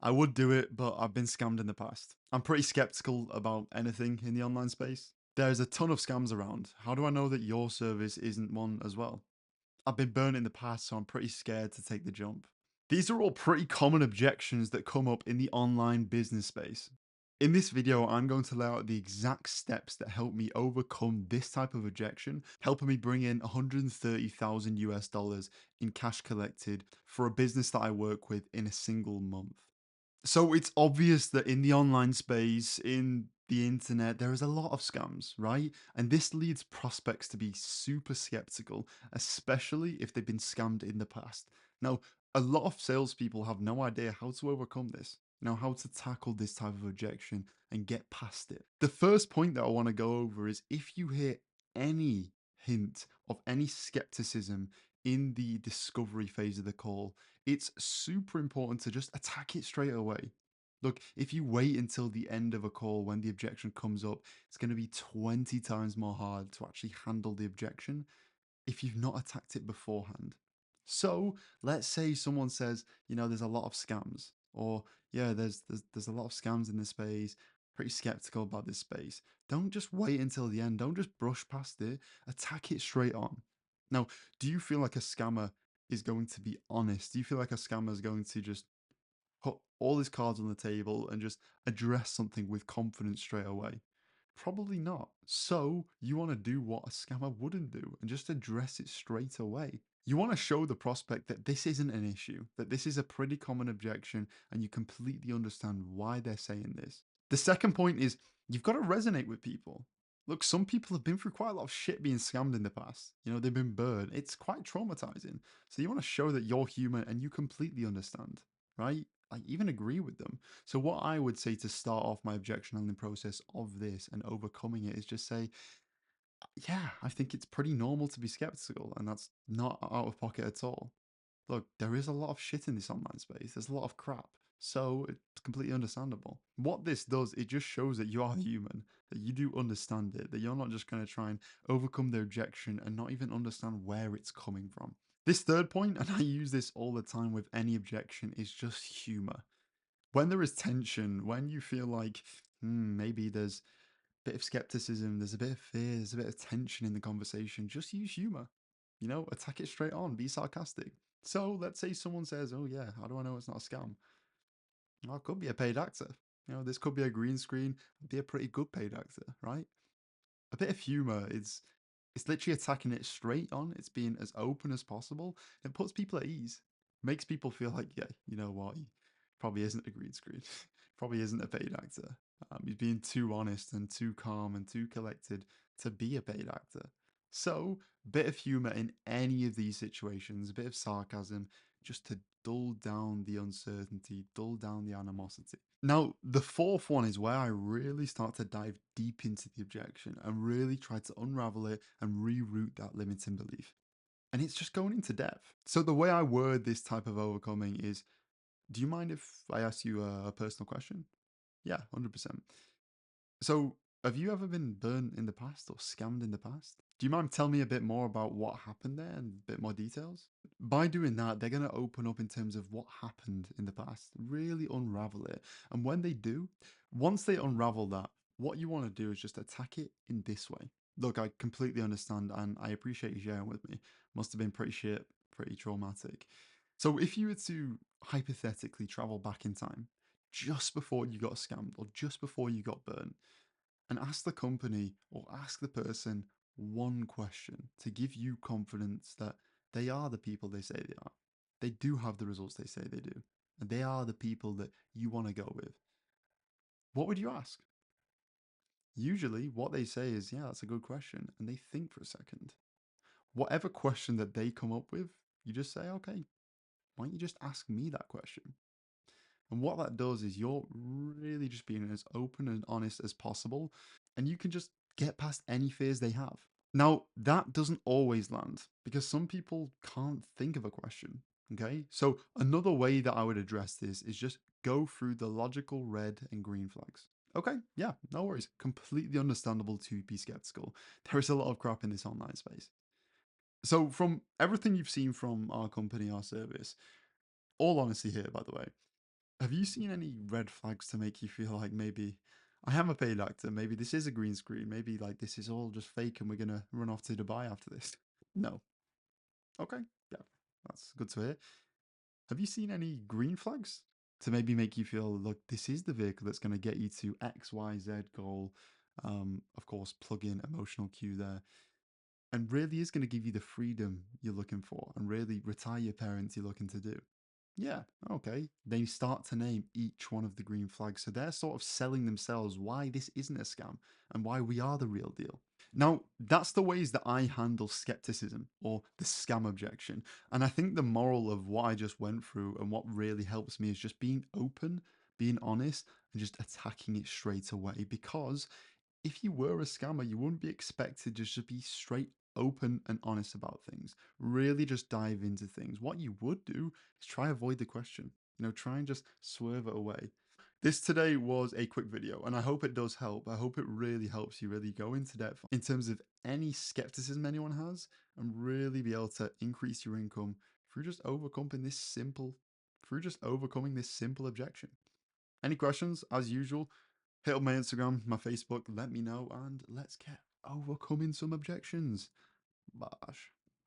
I would do it, but I've been scammed in the past. I'm pretty skeptical about anything in the online space. There's a ton of scams around. How do I know that your service isn't one as well? I've been burnt in the past, so I'm pretty scared to take the jump. These are all pretty common objections that come up in the online business space. In this video, I'm going to lay out the exact steps that help me overcome this type of objection, helping me bring in 130,000 US dollars in cash collected for a business that I work with in a single month. So it's obvious that in the online space, in the internet, there is a lot of scams, right? And this leads prospects to be super skeptical, especially if they've been scammed in the past. Now, a lot of salespeople have no idea how to overcome this, how to tackle this type of objection and get past it. The first point that I want to go over is if you hear any hint of any skepticism in the discovery phase of the call, it's super important to just attack it straight away. Look, if you wait until the end of a call when the objection comes up, it's going to be 20 times more hard to actually handle the objection if you've not attacked it beforehand. So let's say someone says, there's a lot of scams, or yeah, there's a lot of scams in this space. Pretty skeptical about this space. Don't just wait until the end. Don't just brush past it. Attack it straight on. Now, do you feel like a scammer is going to be honest? Do you feel like a scammer is going to just put all his cards on the table and just address something with confidence straight away? Probably not. So you want to do what a scammer wouldn't do and just address it straight away. You want to show the prospect that this isn't an issue, that this is a pretty common objection, and you completely understand why they're saying this. The second point is you've got to resonate with people. Look, some people have been through quite a lot of shit being scammed in the past. They've been burned. It's quite traumatizing. So you want to show that you're human and you completely understand, right? I even agree with them. So what I would say to start off my objection handling process of this and overcoming it is just say, yeah, I think it's pretty normal to be skeptical, and that's not out of pocket at all. Look, there is a lot of shit in this online space. There's a lot of crap. So it's completely understandable. What this does, it just shows that you are human, that you do understand it, that you're not just going to try and overcome the objection and not even understand where it's coming from. This third point, and I use this all the time with any objection, is just humor. When there is tension, when you feel like maybe there's a bit of skepticism, there's a bit of fear, there's a bit of tension in the conversation, just use humor. Attack it straight on, be sarcastic. So let's say someone says, "Oh yeah, how do I know it's not a scam?" Well, it could be a paid actor. This could be a green screen, be a pretty good paid actor, right? A bit of humor is it's literally attacking it straight on. It's being as open as possible. It puts people at ease. Makes people feel like, yeah, you know what, he probably isn't a green screen. Probably isn't a paid actor. He's being too honest and too calm and too collected to be a paid actor. So, bit of humor in any of these situations, a bit of sarcasm, just to dull down the uncertainty, dull down the animosity. Now, the fourth one is where I really start to dive deep into the objection and really try to unravel it and reroute that limiting belief. And it's just going into depth. So, the way I word this type of overcoming is, do you mind if I ask you a personal question? Yeah, 100%. So, have you ever been burnt in the past or scammed in the past? Do you mind telling me a bit more about what happened there and a bit more details? By doing that, they're going to open up in terms of what happened in the past, really unravel it. And when they do, once they unravel that, what you want to do is just attack it in this way. Look, I completely understand and I appreciate you sharing with me. Must have been pretty shit, pretty traumatic. So, if you were to hypothetically travel back in time, just before you got scammed or just before you got burnt, and ask the company or ask the person one question to give you confidence that they are the people they say they are. They do have the results they say they do. And they are the people that you want to go with. What would you ask? Usually, what they say is, yeah, that's a good question. And they think for a second. Whatever question that they come up with, you just say, okay, why don't you just ask me that question? And what that does is you're really just being as open and honest as possible, and you can just get past any fears they have. Now, that doesn't always land because some people can't think of a question. Okay. So, another way that I would address this is just go through the logical red and green flags. Okay. Yeah. No worries. Completely understandable to be skeptical. There is a lot of crap in this online space. So, from everything you've seen from our company, our service, all honesty here, by the way, Have you seen any red flags to make you feel like maybe I am a paid actor, maybe this is a green screen, maybe like this is all just fake and we're gonna run off to Dubai after this? No. Okay. Yeah. That's good to hear. Have you seen any green flags to maybe make you feel, look, this is the vehicle that's going to get you to X, Y, Z goal? Of course, plug in emotional cue there, and really is going to give you the freedom you're looking for, and really retire your parents you're looking to do. Yeah, okay. They start to name each one of the green flags, so they're sort of selling themselves why this isn't a scam and why we are the real deal. Now, that's the ways that I handle skepticism or the scam objection. And I think the moral of what I just went through and what really helps me is just being open, being honest, and just attacking it straight away. Because if you were a scammer, you wouldn't be expected just to be straight open and honest about things. Really just dive into things. What you would do is try avoid the question. Try and just swerve it away. This today was a quick video, and I hope it does help. I hope it really helps you really go into depth in terms of any skepticism anyone has and really be able to increase your income through just overcoming this simple objection. Any questions, as usual, hit up my Instagram, my Facebook, let me know, and let's get overcoming some objections. Bash.